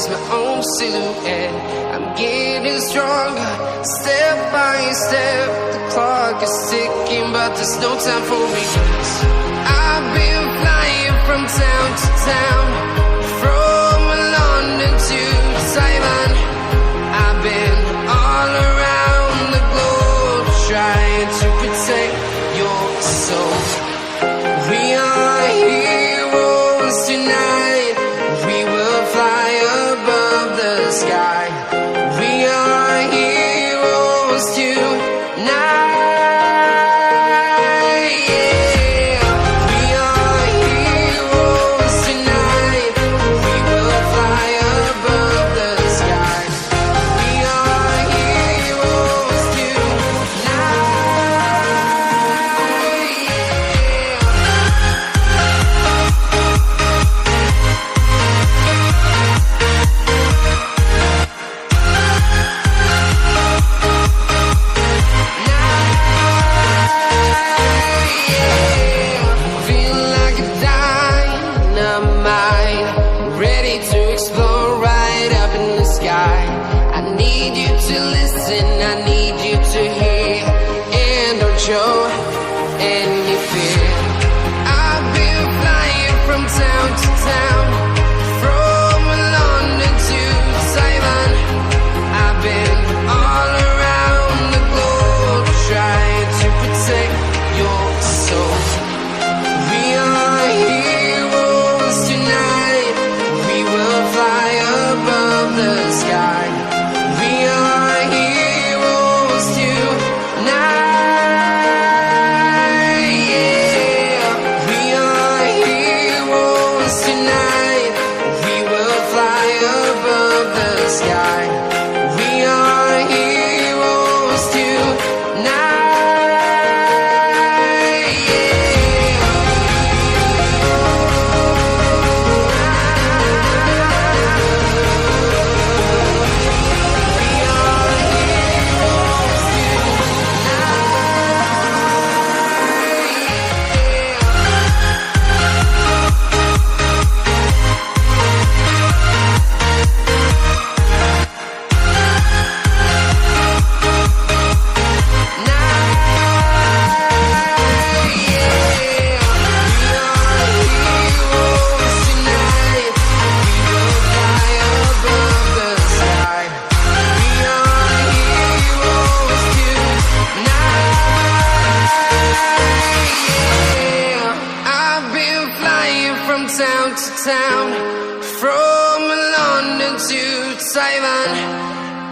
chase my own silhouette. I'm getting stronger, step by step. The clock is ticking, but there's no time for regrets. I've been flying from town to town, from London to Taiwan. I've been all around the globe, trying to protect your soul. We are heroes tonight. We will fly above the sky. We are heroes tonight. Show any fear. I've been flying from town to town, from London to Taiwan. I've been all around the globe, trying to protect your soul. We are heroes tonight. We will fly above the sky. We are heroes tonight.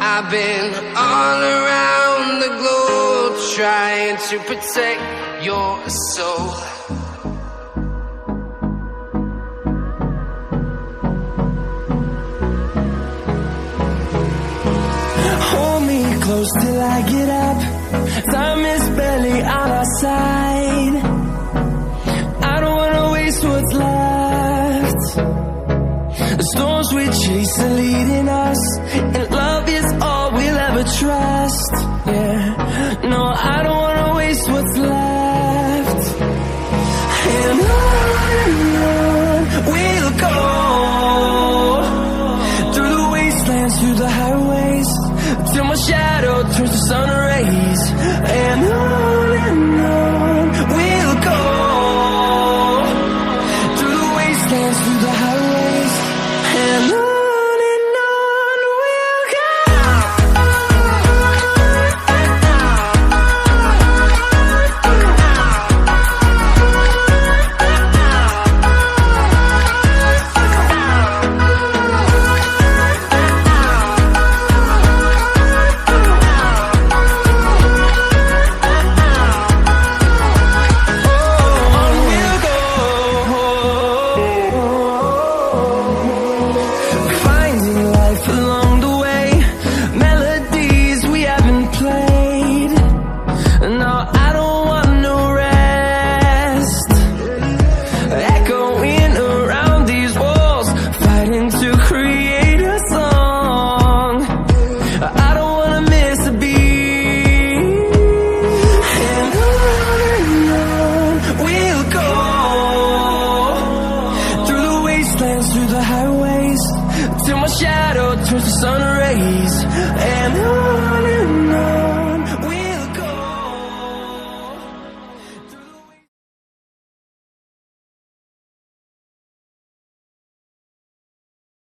I've been all around the globe, trying to protect your soul. Hold me close till I get up. Time is barely on our side. I don't wanna waste what's left. The storms we chase are leading us, and love is all we'll ever trust. Yeah, no, I don't wanna waste what's left. And on we'll go, through the wastelands, through the highways, till my shadow turns to sun rays. And on we'll go, through the wastelands, through the highways, and on. shadow turns to sun rays, and